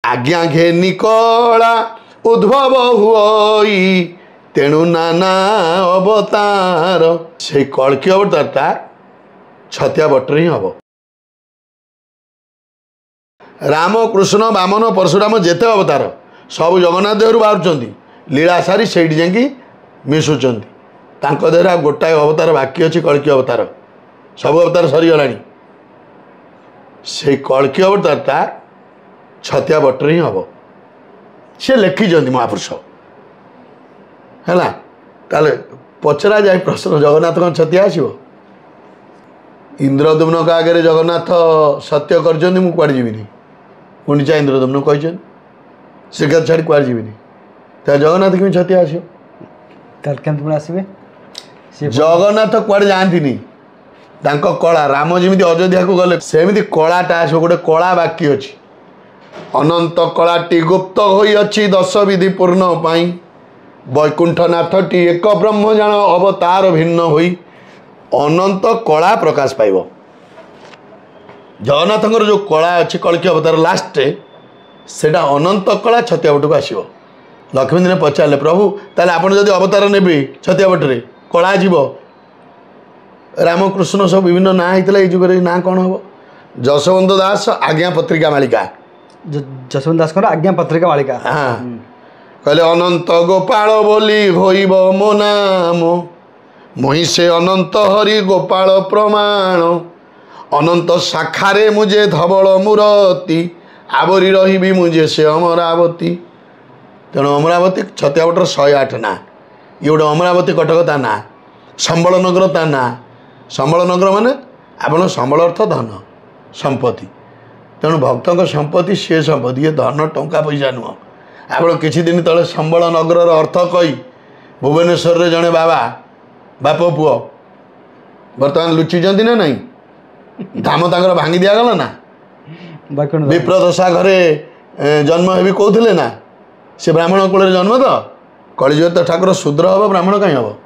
आज्ञा घेनी कला उद्भव हुई तेणु नाना अवतार से कल्की अवतारटा छतिया बटर ही हम राम कृष्ण बामन परशुराम जेते अवतार सब जगन्नाथ देहरु बाहर लीला सारी से जाकि मिशुंट देहर गोटाए अवतार बाकी अच्छी कल्की अवतार सब अवतार सरीगला से कल्की अवतारटा छतिया बटर ही हम सी लिखिं महापुरुष है ताले पचरा जाए प्रश्न जगन्नाथ कौन छतिया आसो इंद्रदुम्न का आगे जगन्नाथ सत्य कर मुझे जीविनी गुंडीचा इंद्रदुम्न कही श्रीक्षेत्र छाड़ी कुआर जीविनी तो जगन्नाथ क्यों छतिया आसवे जगन्नाथ कुआड़े जाती कला राम जमी अयोध्या को गले सेमती कलाटा आस गोटे कला बाकी अच्छी अनंत कलाटी गुप्त होई अच्छी 10 विधि पूर्ण पाई वैकुंठनाथटी एक ब्रह्म जान अवतार भिन्न होई अनंत कला प्रकाश पाइब जगन्नाथ जो कला अच्छी कल्की अवतार लास्ट सेटा अनंत कला छतिया बट को आसो लक्ष्मी दिने पचारे प्रभु ताले आपण जदि अवतार ने छतिया बटे कला जीव रामकृष्ण सब विभिन्न ना होता ये जुगे ना कौन हम जशवंत दास आज्ञा पत्रिका मालिका जशवंत दास आज्ञा पत्रिका मालिका हाँ कहले अनंत गोपाल बोली होइब मो नाम मोहि से अनंत हरि गोपाल प्रमाण अनंत शाखारे मुझे धवल मूरती आवरी रही मुझे से अमरावती तेणु अमरावती छतिया बटर 108 ना ये गोटे अमरावती कटक ता ना संबल नगर ता ना संबल नगर माने आपण संबल अर्थ धन संपत्ति तेणु भक्तों संपत्ति सी संपत्ति ये धन टंका पैसा नुह आप किसी दिन तले संबल नगर अर्थ कही भुवनेश्वर रे जड़े बाबा बाप पुओ बर्तमान लुचिंट ना नहीं धाम तांकर भांगी दिगला ना विप्रदशा घरे जन्म हेबी कहते ना से ब्राह्मण कूल जन्म तो कलिजुग तो ठाकुर शूद्र हम ब्राह्मण कहीं हम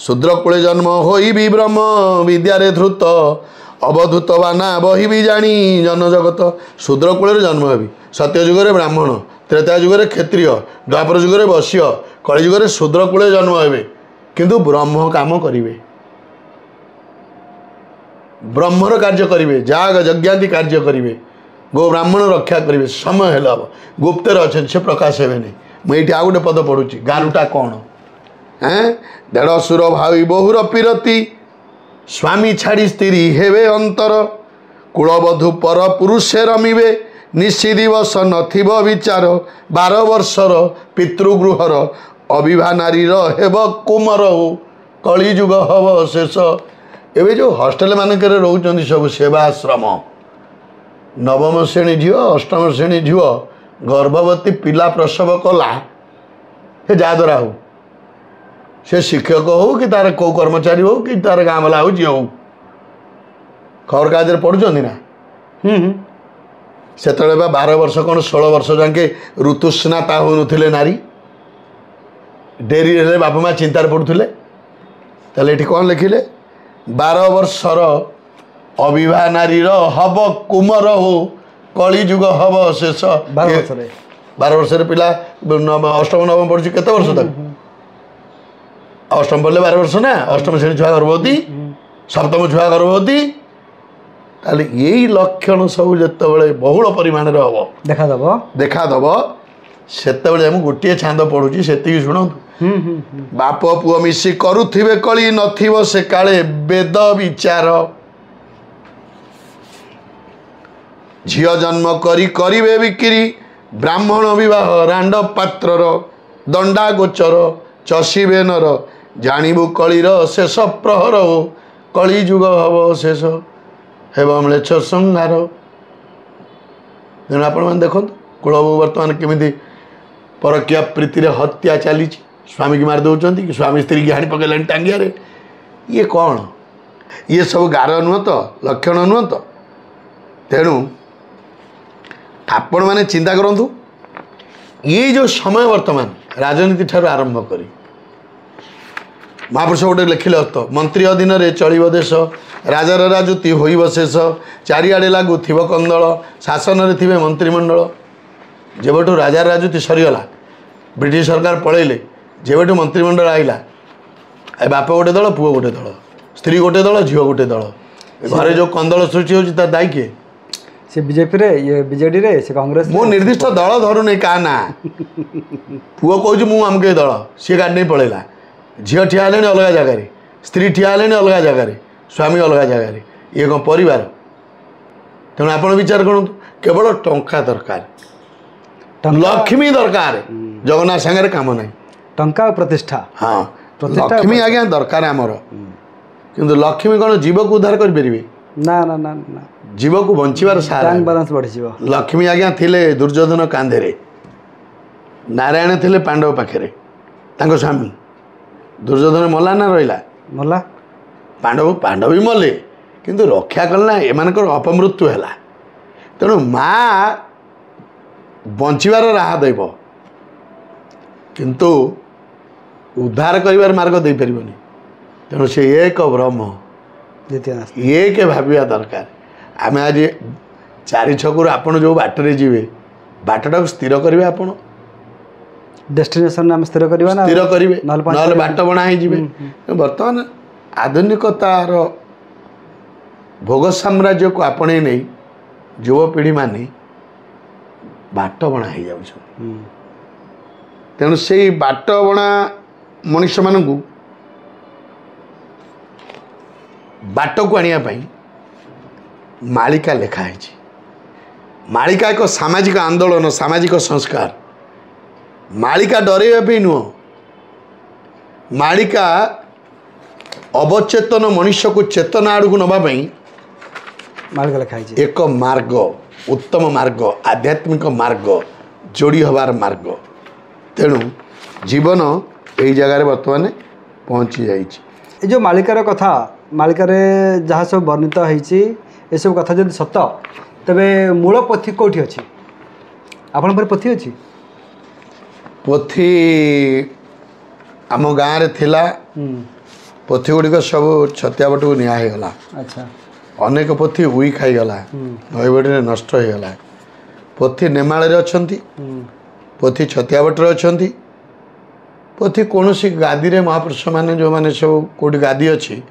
शूद्र कूले जन्म होई भी ब्रह्म विद्यारे धृत अवधूत बाना बही भी जानी जन जगत शूद्र कूल जन्म हेबी सत्य जुगे ब्राह्मण त्रेता जुगे क्षत्रिय द्वापर जुगे वश्य कलिजुगे शूद्र कूले जन्म हे किंतु ब्रह्म काम करेंगे ब्रह्मर कार्य करेंगे जाग यज्ञादि कार्य करेंगे गो ब्राह्मण रक्षा करेंगे समय हेल्ला गुप्तर अच्छे से प्रकाश हे नहीं मुझे आउ गोटे पद पढ़ुची गारुटा कौन हैं देढ़ सुर भावी बहुर पीरती स्वामी छाड़ी स्त्री हेवे अंतर कूलबधू पर पुरुषे रमिबे निशी दिवस नथिब विचार 12 वर्षर पितृगृहर अविभा नारी हेब कुमर हो कलिजुग हब शेष एवं जो हॉस्टेल मानक रोच सब सेवाश्रम नवम श्रेणी झील अष्टम श्रेणी झील गर्भवती पिला प्रसव कला हे जहाद्वारा हो से शिक्षक हो कि तार कौ कर्मचारी हो कि तार गाँ वाला हो जी हो खबर कागज पढ़ुं ना से 12 वर्ष कौन 16 वर्ष जाके ऋतुस्नाता हो नुथिले नारी डेरी हेले बापा माँ चिंतार पड़ुले ताले ये कौन लिखिले 12 वर्षर अविभा नारी हब कुमर हो कलिजुग हब शेष 12 वर्ष पिला अष्टम नवम पढ़ुची केते वर्ष तक अष्टम पढ़ले 12 वर्ष ना अष्टम श्रेणी छुआ गर्भवती सप्तम छुआ गर्भवती ताले यही लक्षण सब जिते बहुल परिमाण हम देखादब सेतबे हम गोटे छांद पढ़ुची से शुणु बाप पुओ मिसी करुथिबे कली नथिबो से काले वेद विचार झियो जन्म करी करिबे बिक्री ब्राह्मण विवाह रांड पात्रर दंडा गोचर चषिबे नर जानिबु कलिर शेष प्रहर हो कलिजुग हब शेष हेब म्लेच्छ संहार तेणु आपण देखो कूलबू बर्तमान केमी परकिया प्रीति हत्या चली स्वामी की मार दौरान कि स्वामी स्त्री की हाणी पकड़ टांगिया ये कौन ये सब गार नुह तो लक्षण नुह तो तेणु आपण मैंने चिंता करूँ ये जो समय वर्तमान राजनीति ठार आरंभ करी महापुरुष गोटे लिखिले तो मंत्री अधीन रे चलिब देश राजार राजुति होइब शेष चारिआडे लागू थिब कंदल शासन रे थिबे मंत्रिमंडल जेबठू राजा राजूति सरीगला ब्रिटिश सरकार पलैले जेबठू मंत्रिमंडल आइला ए बाप गोटे दल पुओ गोटे दल स्त्री गोटे दल झील गोटे दल घरे जो कंदल सृष्टि होची तार दायी किए से बीजेपी रे ये बीजेडी रे से कांग्रेस मु निर्दिष्ट दल धरू नहीं का ना पुओ कहूँ मु आमके दल सी गाड़ी नहीं पलैला झील ठिया हेले अलग जगार स्त्री ठिया हेले अलग जगार स्वामी अलग जगार ये कौन परिवार तेणु आप विचार करूँ केवल टंका दरकार लक्ष्मी दरकार जगन्नाथ सागर कम ना टंका और प्रतिष्ठा हाँ लक्ष्मी आज्ञा दरकार आमर किंतु लक्ष्मी कौन जीव को उद्धार करें ना ना ना ना जीव को बंचार सारा बैंक बैलेंस बढ़ी जीव लक्ष्मी आज्ञा थिले दुर्योधन कांधे नारायण थिले पांडव पाखे स्वामी दुर्योधन मला ना रहा मला पांडव पांडव भी मले किंतु रक्षा कला एमानकर अपमृत्यु है तेणु माँ बंचार राह देव किंतु उद्धार कर मार्ग दे पारनि तेणु से एक ब्रह्म द्वितीय एक भाविया दरकार आम आज चारि छकु आपण जो बाटर जी बाटटा स्थिर करेंगे आपण डेस्टिनेशन आम स्थिर करवा ना स्थिर करेंगे ना बाट बना हो बर्तमान आधुनिकतार भोग साम्राज्य को आपणे नहीं युवपीढ़ी माने बाट बना हो जाऊँ तेणु से बाट बना मनुष्य मानू बाट को आने मालिका लिखाई मालिका एक सामाजिक आंदोलन सामाजिक संस्कार मालिका डरइबा नुह मालिका अवचेतन मनुष्य को चेतना आड़ को नापी मालिका लिखाई एक मार्ग उत्तम मार्ग आध्यात्मिक मार्ग जोड़ी हबार मार्ग तेणु जीवन यही जगार बर्तमान पहुँची जाइए जो मालिकार कथा मालिकार जहाँ सब वर्णित होती ये सब कथा जब सत तेरे मूल पोथी कौटी अच्छी आपण पोथी अच्छी पोथी आम गाँव रे थिला पोथी गुड़िक सब छतिया बट को निगला अच्छा अनेक पोथी उई खाईगला नईबड़ी नष्ट हो गला पोथी नेमाल अच्छा पोथी छतिया बटर अच्छा पोथी कौन सी गादी रे महापुरुष माने जो माने सब कौटी गादी अच्छी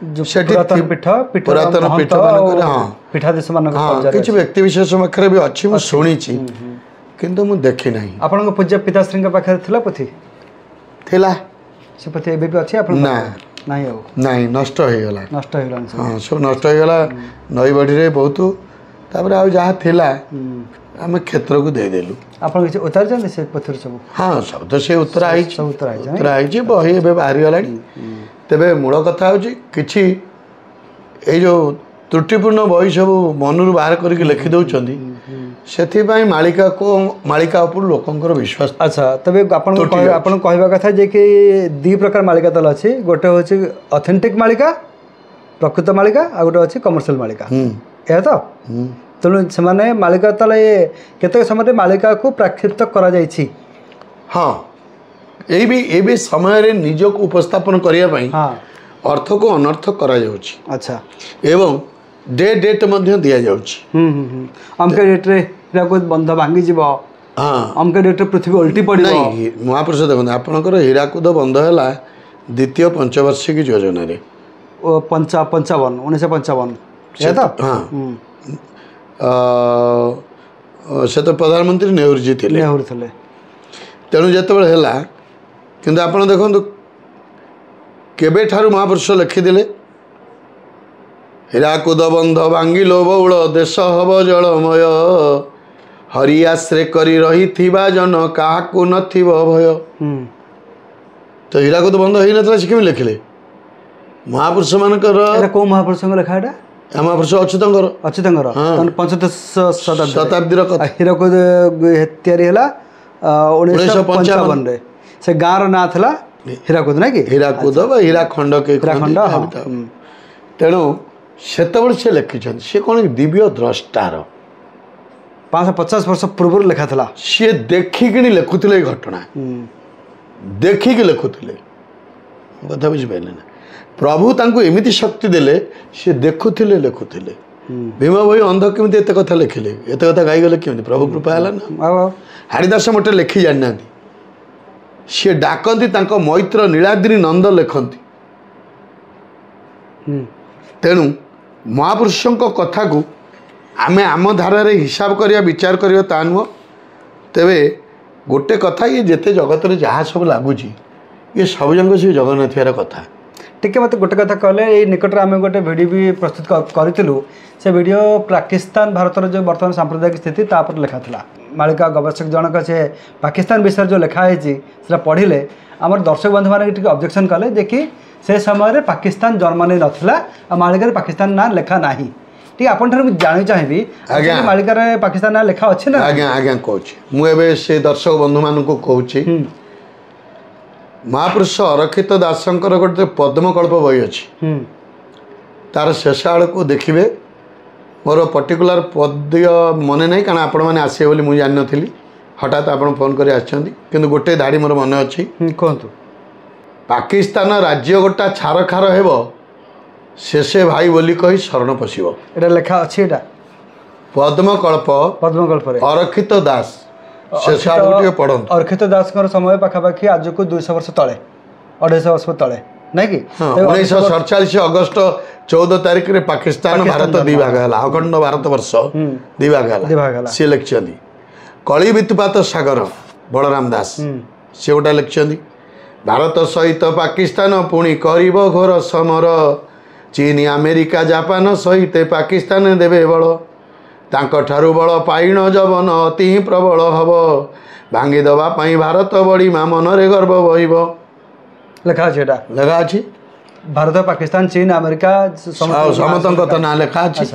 पुरातन पीठ पुरातन पीठ मान हाँ पीठाधीश मान हाँ किसी व्यक्ति विशेष पाखे भी अच्छी मुझे शुणी किंतु मुझे देखी ना आपण पूज्य पिताश्री पाखे थिला पोथी थिला से पोथी एबे भी अच्छी आपण ना नहीं हो नहीं नष्ट हो गला नष्ट हो गला हाँ सब नष्ट हो गला नई बड़ी रे बहुत तापर आ जहाँ थिला आम क्षेत्र को देदेलु आपण किसी उतार जाने से पोथी सब हाँ सब तो से उत्तर आई सब उत्तर आई उत्तर आई बही ए बाहरी गला तेबे मूल कथा होची किछि ए जो त्रुटिपूर्ण बही सब मनरू बाहर करके लिखि दउचंदी सेथिपाई मालिका उपर लोकंकर विश्वास अच्छा तबे आपण कहवा कथा जे कि दी प्रकार मालिका तल अछि गोटे होची ऑथेंटिक मालिका प्रकृत मालिका आ गोटे अछि कमर्शियल मालिका ए तो तेणु से मालिका तल केते समय मालिका को प्राक्षिप्त करा जायछि हाँ ये भी समय रे निज को उपस्थापन करने हाँ अर्थ को अनर्थ करा जाउछि अच्छा एवं डेट मध्य दिया जाउछि अमके डेट रे हीराकुद बंध भांगी जीव हाँ अमके डेट रे पृथ्वी उल्टी पड़ी नहीं महापुरुष देखो आपणकर हीराकुद बंध है द्वितीय पंचवार्षिक योजना रे 1955 हाँ से तो प्रधानमंत्री नेहरू जी थे तेणु जिते है किंतु आपण देखो केबे ठारू महापुरुष लिखिदे हीराकुद बंध भांगिलो बौल देश हब जलमय हरि आश्रे करी रही थिबा जन काहाकू नथिबो भय तो हीराकुद बंध होई नथला से केमि लिखिले महापुरुष मानकर को महापुरुष लिखा एटा महापुरुष अच्युतंकर हाँ पंचदश शताब्दी हीराकुद तैयारी है 1955 रे से गाँव ना था हीराकुद ना कि हीराकुद हीराखंड के तेणु सेतबे से लिखिं सी कौन दिव्य द्रष्टार 550 वर्ष पूर्व लिखा था सी देखिकी लिखुले घटना देखिकी लिखुले कथा बुझिपारे ना प्रभु तांको एमिति शक्ति देले सी देखुले लिखुले भीम भई अंध केमी एत कथा लिखिले एत कथा गाईगले केमी प्रभु कृपा है ना हाड़ीदास मोटे लिखि जाना सी डाकती मैत्र नीलाद्रि नंद लिखती तेणु महापुरुषों कथा को आम आम धारा हिसाब करिया विचार करिया ता नुह तेबे गोटे कथा ये जेते जगत रे जहाँ सब लगुच ये सब जंग से जगन्नाथ कथा टिके मत गोटे कथा कहले ये निकट आम गोटे भिडियो भी प्रस्तुत करूँ से भिडियो पाकिस्तान भारतर जो बर्तमान सांप्रदायिक स्थिति तापर लिखा था मालिका गवेषक जनक से पाकिस्तान विषय जो लिखाई पढ़िले आमर दर्शक बंधु मैंने ऑब्जेक्शन कले जे कि से समय पाकिस्तान जर्मनी नाला मालिकार पाकिस्तान ना लिखा ना ठीक आप जानी चाहिए मालिकार पाकिस्तान ना लिखा अच्छे ना आज्ञा आज्ञा कहूँ मुझे से दर्शक बंधु मान कहूँ महापुरुष अरक्षित दासंकर गोटे पद्मकल्प बही अच्छी तार शेष आड़ को देखिए मोर पर्टिकुलर पद्य मन नहीं कारण आपण मैंने आसे बोली मुझे जान नी हठात आप फोन कर आसछंती गोटे धाड़ी मोर मन अच्छी कहतु पाकिस्तान राज्य गोटा छार खार हेब शेषे भाई बोली कही शरण पशिब एटा लेखा अच्छी एटा पद्मकल्प अरक्षित दास पढ़ अरक्षित दास समय पाखापाखि आज को 200 वर्ष तले 250 वर्ष तले नहीं कि 1947 अगस्त 14 तारीख रे पाकिस्तान भारत दिभाग है अखंड भारत वर्ष दिभाग है सी लिखिं कली वित्पात सागर बलराम दास सी गोटा लिखिं भारत सहित पाकिस्तान पुणी कर घोर समर चीन अमेरिका जापान सहित पाकिस्तान देवे बल ठारू बल पाइण जवन अति प्रबल हब भांगी दवाई भारत बड़ी माँ मनरे गर्व बहिब लेखा अच्छी भारत पाकिस्तान चीन अमेरिका समस्त कथा ना लेखा अच्छी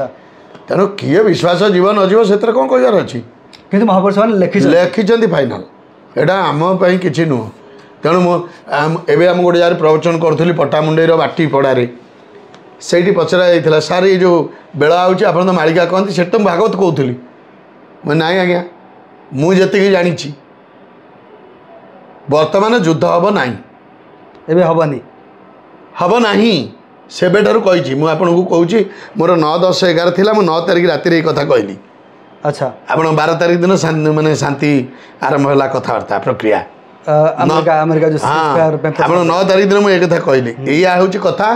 तेणु किए विश्वास जीवन अजीव से कौन कहार अच्छी कि महापुरुष लिखिं फाइनाल एटा आम कि नुह तेणु मुझे आम गोटे जगह प्रवचन करी पटामुंडई बाटी पड़ारे से पचरा जाता सार ये जो बेला आप मालिका कहती से तो भागवत कहूली मैं नाई आज्ञा मुझे जानी बर्तमान युद्ध हम ना एबे हबनी हम ना सेबेठार कही मुझे कहूँ मोर 9, 10, 11 थी 9 तारीख राति कथा कहली अच्छा आप 12 तारीख दिन माने शांति आरंभ है कथबार्ता प्रक्रिया अमेरिका जो आप 9 तारीख दिन मुझे कथा कहली या हूँ कथा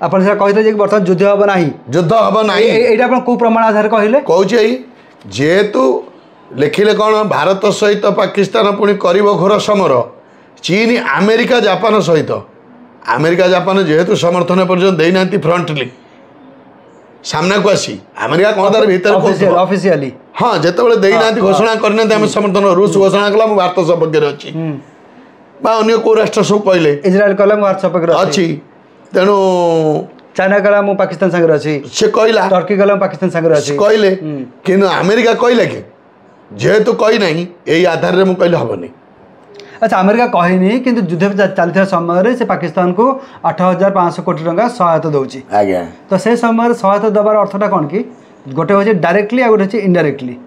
आपन से कहते बर्तमान युद्ध हम ना युद्ध हम ना ये कौ प्रमाण आधार कहले कहूँ जेहेतु लिखिले कौन भारत सहित पाकिस्तान पुणी कर घोर समर चीन अमेरिका जापान सहित अमेरिका जापान जेहेतु समर्थन पर्यटन देना फ्रंटली सामना को आसी अमेरिका कौन तार भीतर ऑफिशियली हाँ जिते देना घोषणा करना समर्थन रूस घोषणा कला भारत सपक्ष अच्छी अन्य कौ राष्ट्र सब कहले इजराइल कहला भारत सपक्ष अच्छी तेणु चाइना कहला मु पाकिस्तान संगे अच्छी से कहला टर्की कहला पाकिस्तान संगे अच्छी कहले कि अमेरिका कहले कि जेहेतु कही ना यही आधार में कहले हेनी अच्छा अमेरिका कहनी कि युद्ध चलता समय से पाकिस्तान को 8,500 कोटी टंका सहायता दूसरी आज्ञा तो से समय सहायता देवार अर्थटा कौन कि गोटे हूँ डायरेक्टली आ गोटे इनडायरेक्टली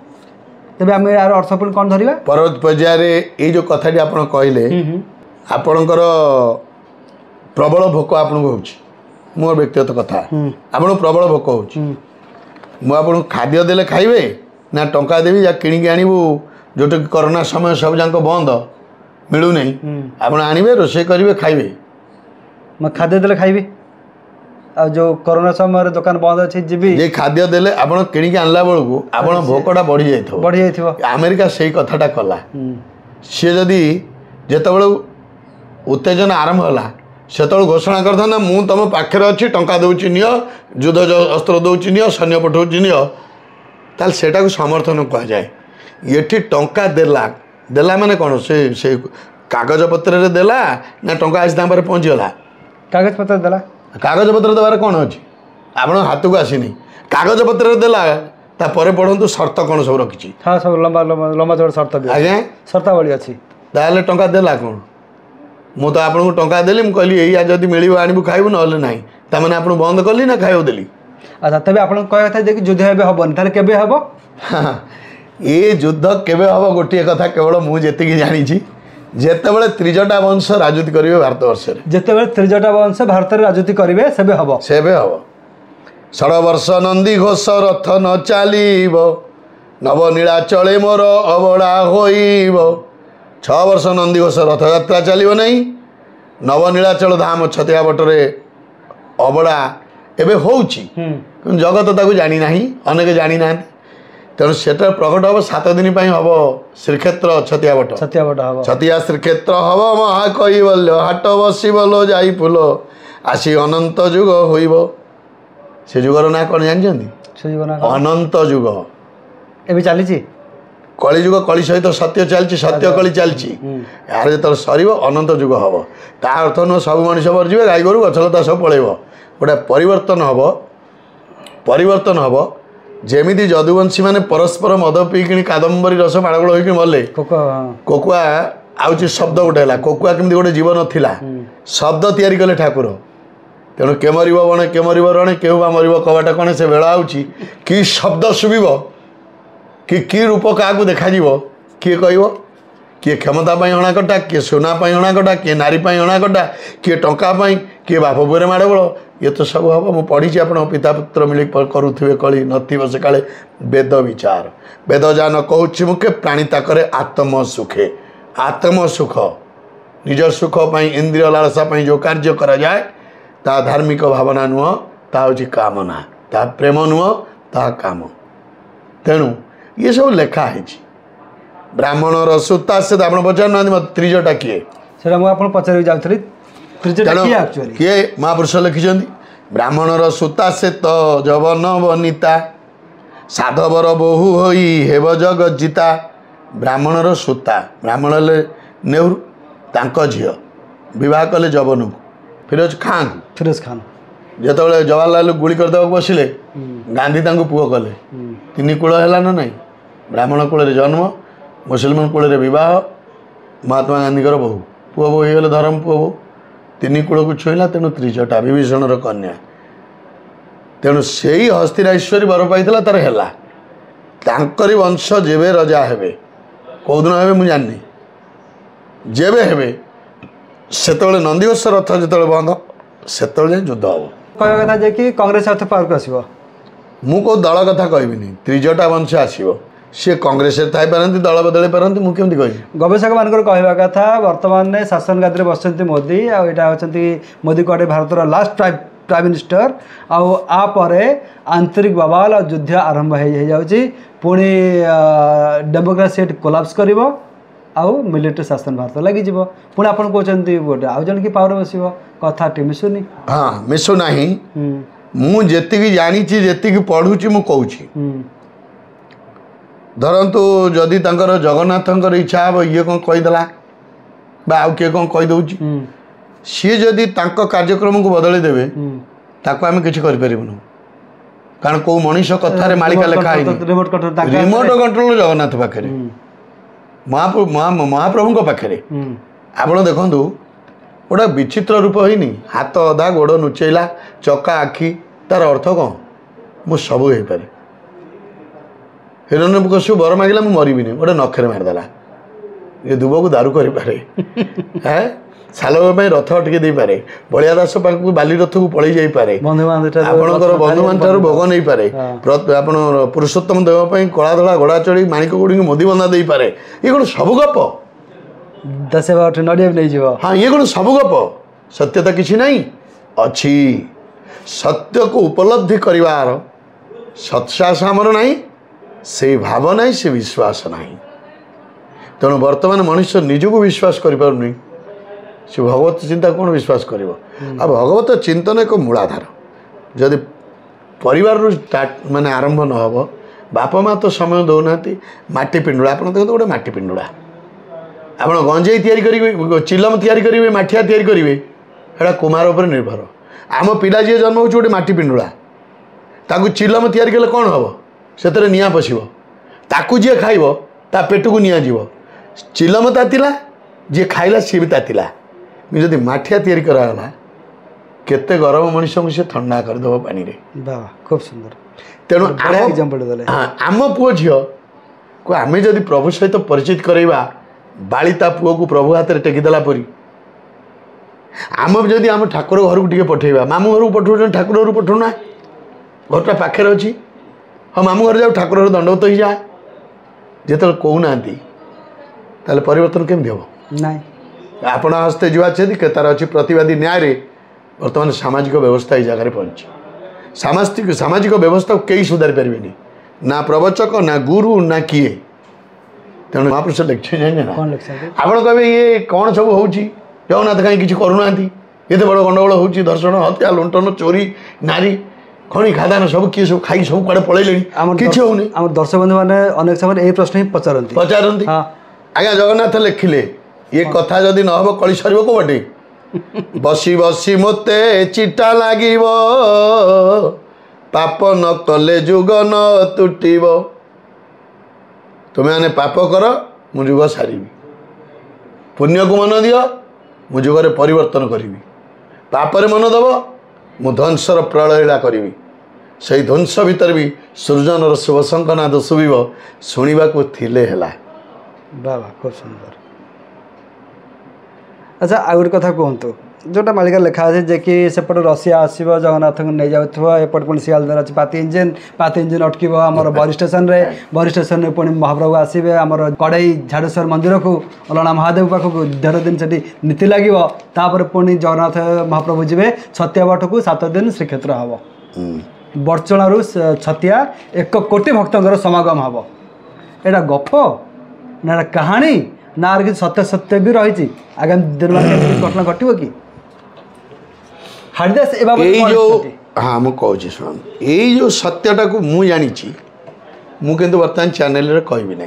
तेज आम यार अर्थ पुणी कौन धरवा परवर्त पर्यायर ये जो कथाटी आप कहले आपणकर प्रबल भोक आपको हो मोर व्यक्तिगत कथा आपन प्रबल भोक हो मुझे खाद्य देले खाइबे ना टंका देवी या किणिकी आणबू जोटा कोरोना समय सब जाक बंद मिलू नहीं आप आणवे रोषे करेंगे खाइबे मैं खाद्य देले खाइबे आ जो कोरोना समय दुकान बंद अच्छी जीवी ये खाद्य देले आप किणिकी आणला बेलू आप भोकटा बढ़ी जाइए अमेरिका से कथाटा कला सी जदि जिते उत्तेजना आरंभ है से घोषणा करता मु तुम पाखे अच्छी टंका दूची नि युद्ध अस्त्र दूची नि सैन्य पठाऊँ नि ताल सेटा को समर्थन कह जाए ये टंका देला माने कौन से कागज पत्र देला ना टंका आसी पारे पहुँचीगला कागज पत्र देला कागज पत्र देवार कौन अच्छी आप हाथ को आसनी कागज पत्र देला तापर पढ़ु शर्त कौन सब रखी हाँ सब लंबा लंबा चौड़ा शर्त आज्ञा शर्तावली अच्छी ताहले टंका देला कौन मु तो आपको टंका देली मुझे कहली यही जदि मिल आणबू खाइबू ना ना ताने आप बंद कली ना खाइबू देली अच्छा तबे आप कह था युद्ध एवं हेनी ताले केबे हेबो ये युद्ध केबे हेबो गोटे कथा केवल मुझे जानी जितेबाला त्रिजटा वंश राजनीति करेंगे भारत वर्ष जितेबाला त्रिजटा वंश भारत में राजनीति करेंगे सेबे हेबो सेबे हेबो षड़ वर्ष नंदी घोष रथ न चलीब नवनीलाचले मोर अबड़ा होइब 6 वर्ष नंदी घोष रथ यात्रा चलिब नहीं नवनीलाचल धाम छतिया बटरे अबड़ा एबे होउची जगत ताकू जानी नाही अनेक जानी ना तेणु सेटा प्रकट हम 7 दिन हम श्रीक्षेत्र छतिया बट हम छतिया श्रीक्षेत्र हम महाकैवल्य हाट बसलो जाई फुल आसी अनंत जुग होइब से जुगर ना कौन जानते अनंत जुग एबे चली कली जुग कली सहित सत्य चलती सत्य कली चलती यार जो सर अनंत जुग हम ता अर्थ नुह सब मनीष मरजे गाई गोरु गछलता सब पलैब गोटे परिवर्तन हम जेमिति जदुवंशी माने परस्पर मद पीकिनी कादम्बरी रस माड़गोल होइकिनी मले कोकुआ आउची शब्द गोटे है कोकुआ केमती गोटे जीवन थिला शब्द तैयारी कले ठाकुर तेणु के मर बणे के मर रणे केहू मर कबाटा कणे से बेला आउची कि शब्द शुभिब कि रूप क्या देखा किए कह किए क्षमता हणाकटा किए सोना हणाकटा किए नारी हणाकटा किए टंका किए बाप पुरे माड़गोल ये तो सब हम मुझे पढ़ी आप पिता पुत्र मिल करुवे कली नथिब से काले वेद विचार वेद जान कहूँ मुखे प्राणी ताकरे आत्म सुखे आत्म सुख निज सुख इंद्रिय लालसा जो कार्य करा जाए ता धार्मिक भावना नुह ता हूँ कामना ता प्रेम नुह ता काम तेणु ये सब लेखा है ब्राह्मणर सूता से आप पचार ना मत त्रिजटा किए पचार जाऊँ किए महापुरुष लिखिं ब्राह्मणर सूता से तो जवन वनिता साधवर बहु होई हेब जगत जीता ब्राह्मणर सूता ब्राह्मण नेहरू तांको झील विवाह कले जवन को फिरोज खान जिते जवाहरलाल गुली करदे बसिले गांधी पुओ कले 3 कूल है ना नहीं ब्राह्मण कूल जन्म मुसलमान कूल विवाह महात्मा गांधी बहु पुओ बहु हो धर्म पुओ बहु 3 कूल को छुईला तेणु त्रिजटा विभीषण कन्या तेणु से ही हस्तिराश्वरी बर पाई तार है वंश जेबे रजा हे कौदिन हे मुझे जानी जेबे हे से नंदीघोष रथ जो बंद से युद्ध हम कहवा कथा कि कांग्रेस अर्थ पार्क आसो मु कौ दल कथा कहबी त्रिजटा वंश आसो सी कांग्रेस पारती दल बदल पारती मुझे कह गवेषक मान कहवा कथा बर्तमान शासन गादी बसते मोदी आईटा होती मोदी कड़े भारतर लास्ट प्राइम मिनिस्टर आपर आंतरिक बवाल और युद्ध आरंभ हो जाऊँगी पुणी डेमोक्रेसी कोलाप्स कर आउ मिलिटरी शासन भारत लगी पुणी आप कहते गोटे आउ जन कि पावर बस कथा टी मिशुनी हाँ मिशुना मुझे जानी जी पढ़ुची मु कहूँ धरतु जदि जगन्नाथ इच्छा हे ये कौन कहीदेला आउ किए कौन कहीदे सी जदि कार्यक्रम को बदल देवे ताको आम कि कारण कौ मनीष कथार मालिका लेखा रिमोट कंट्रोल जगन्नाथ पाखे महाप्रभु पाखे आप देखु गोटे विचित्र रूप होनी हाथ अधा गोड़ नुचेला चका आखि तार अर्थ कौन मु सब हो पारे हिरण्यकश्यप बर मागिला मु मरबी गोटे नखरे मारिदेला ये दुब को दारू करे है सालव रथ टिके दे पारे बलिया दास पाख बाली रथ को पलि जाई पारे आपणकर बंधु मान भोग नहीं पारे आप पुरुषोत्तम देवाई कला धड़ा घोड़ा चढ़ी माणिक गुड़ी मोदी बंधा दे पारे ये कौन सब गप हाँ ये कौन सब गप सत्यता किसी नहीं अच्छी सत्य को उपलब्धि कर सत्साहस आमर नहीं से भाव नहीं से विश्वास नहीं तेणु वर्तमान मनुष्य निजको विश्वास कर से भगवत चिंता कौन विश्वास कर भगवत चिंतन एक मूलाधार जदि परिवार स्टार्ट माने आरंभ न हो बाप माँ तो समय दौना माटी पिंडुड़ा आप देखते गोटे माटी पिंडुड़ा आप गंजेई या चिलम या माठिया या कुमार उपर निर्भर आम पिला जी जन्म हो गोटे माटी पिंडुड़ा ताकू चिलम तैयारी कले कौन हम से निआ पशिब ताकू जी खाइब ता पेट को निआ जीव चिलम तातिला जी खाइला सी भी तातिला जदि माठिया तैयारी कराला केते गरम मनीष को सी ठंडा करदेव पानी रे खूब सुंदर तेणु आम पुओ झी को आम जदि प्रभु सहित परिचित करवा बालिता पुओ को प्रभु हाथ में टेकीदेला परी आम जदि आम ठाकुर घर को टे पठेबा मामू घर को पठाऊ ठाकुर घर पठाऊना घरटा पाखे अच्छी हाँ मामू घर जाओ ठाकुर दंडवत ही जा जो कहूना ताले परिवर्तन केमती हम नाई आपण हस्ते जुआ छेदी के तार अच्छी प्रतिवादी न्याय रे वर्तमान सामाजिक व्यवस्था ये जगह पहुंची सामाजिक व्यवस्था को कई सुधारी पारे ना प्रवचक ना गुरु ना किए तेणु महापुरुष लिखे जाए आप कहे ये कौन सब हो जगन्नाथ कहीं किसी करूना एत बड़ गंडगोल हो दर्शन हत्या लुंठन चोरी नारी खणी खादान सब किए सब खाई सब कड़े पलैले किसी होनी आम दर्शक बंधु मैंने अनेक समय यही प्रश्न ही पचारती आज्ञा जगन्नाथ लिखिले ये कथा जदि न हम कली सर को बटे बसी बसी मते चिटा लागिब पाप न कले जुग न तुटिब तुम्हें मैंने पाप कर मु जुग सारी पुण्य को मन दियो मु जुगे परिवर्तन करी पापर मन दब मु ध्वंसर प्रलयला करी से ध्वंस भितर भी सृजनर शुभ शंखनाद शुभ शुणा को थिले हैला बाबा खूब सुंदर अच्छा आ गोटे कथा कहतु जोटा मालिका लिखा है जे कि सेपट रसिया आसब जगन्नाथ को नहीं जाऊँ एपट पुणी सियालदार अच्छी पाती इंजिन अटक आमर बरी स्टेशन में पुणी महाप्रभु आसवे आमर कड़ई झाड़ेश्वर मंदिर को अलना महादेव पाखक 1.5 दिन से नीति लगे तापर पुणी जगन्नाथ महाप्रभु जी छतिया बाट को 7 दिन श्रीक्षेत्र हम बड़चणु छतिया 1 कोटी भक्तर समागम हम एटा गप ना कहानी ना कि सत्य सत्य भी रही आगामी दिन में घटना घटो कि हरिदास हाँ मुझे कहूँ शुण यही जो सत्यटा को मुझे जानी मुझे बर्तमान चैनल कहबी ना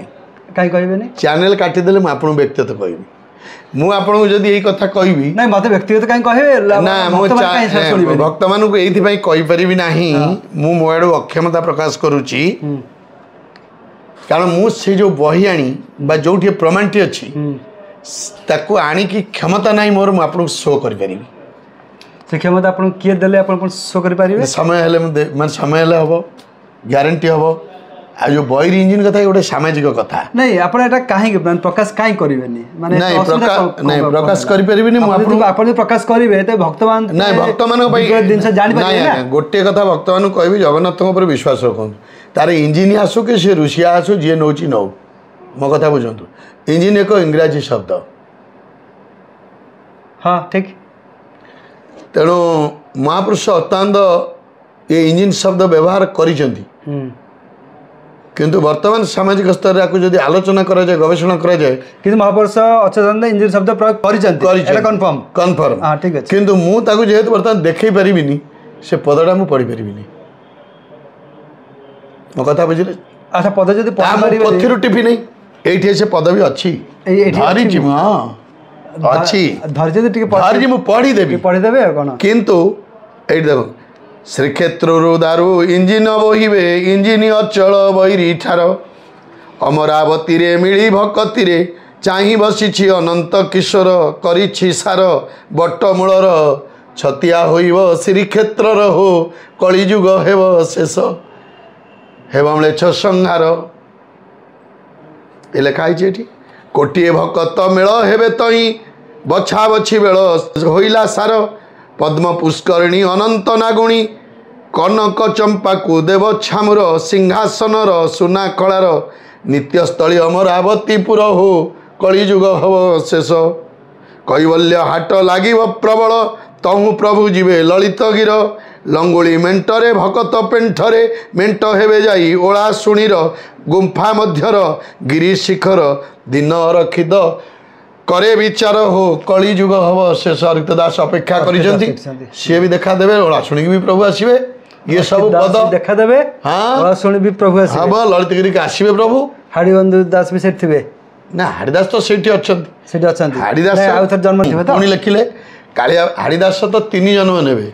कहीं कहबे चैनल काटिदेले मुझे आपको व्यक्तिगत कहबी मुझे आपको जब यही कथा कहबी ना मत व्यक्तिगत कहीं कहे ना भक्त मान को ये कहीपरि ना मो आड़ अक्षमता प्रकाश करुच्ची कारण मुझे जो बही आनी जो प्रमाणटी अच्छी ताकू आणिकी क्षमता ना मोर मुझे शो करी से क्षमता आप किए देले आप शो करें समय हेले मैं समय हेले हम ग्यारंटी हम आ जो बहिर इंजिन कथा गोटे सामाजिक कथा नहीं आप कहीं प्रकाश कहीं करेंगे माने नहीं प्रकाश करें प्रकाश करेंगे तो भक्त मान नहीं भक्त मान गोटे कथा भक्त मान कह जगन्नाथ विश्वास रखु तार इंजिन आसू कि सी रुषिया आसू जी नौ नौ मो कथा बुझंतु इंजिन एक इंग्राजी शब्द हाँ ठीक तेणु महापुरुष अत्यंत ये इंजिन शब्द व्यवहार करिसेंती किंतु वर्तमान सामाजिक स्तर रे आलोचना करा जाए गवेषणा करा जाए किंतु महापुरुष अच्युतानंद इंजिन शब्द प्रयोग कन्फर्म हां ठीक है किंतु मु ताकू जेहेतु वर्तमान देखै परिबिनी से पदटा मु पढ़ी परिबिनी मो कथा बुझिले अच्छा पद जदी पथिरु टिफि नहीं एठी से पद भी अच्छी धरी छी हां अच्छी धरी टिके धरी मु पढ़ी देबी कोन किंतु एठी देखो श्रीक्षेत्र दारू इंजिन बहिबे इंजिन अचल बैरी ठार अमरावती रे मिली भक्ति रे चाही बसी अनंत किशोर करिछि सार बटमूलर छतिया होइब श्रीक्षेत्र हो कलिजुग हेब शेष हेबम्लेच्छ संहार ये लिखाई कोटिए भक्त मेल हेबे तई बछा बछी बेल होइला सार पद्म पुष्करिणी अनंत नागुणी कनक चंपा को देव छामुर सिंहासनर सुना कलार नित्यस्थली अमरावतीपुर हो कलिजुग हब शेष कैवल्य हाट लागिब प्रबल तहु प्रभु जीवे ललित गिर लंगुली मेंटरे भकत पेंठरे मेंट हेबे जाई ओला शुणीर गुंफा मध्यर गिरी शिखर दिन रखिद करे विचार हो कलिजुग हम शेष हरिदास अपेक्षा कर सी भी देखा देवे ओला शुणी भी प्रभु आसवे ये सब पद देखा देवे हाँ शुणी भी प्रभु हाँ ललितगिरी के आसवे प्रभु हरिबंधु दास भी सेठ थे ना हरिदास तो सेठी अच्छा हरिदास जन्म पुणी लिखिले कालिया हरिदास तो 3 जन्म नेबे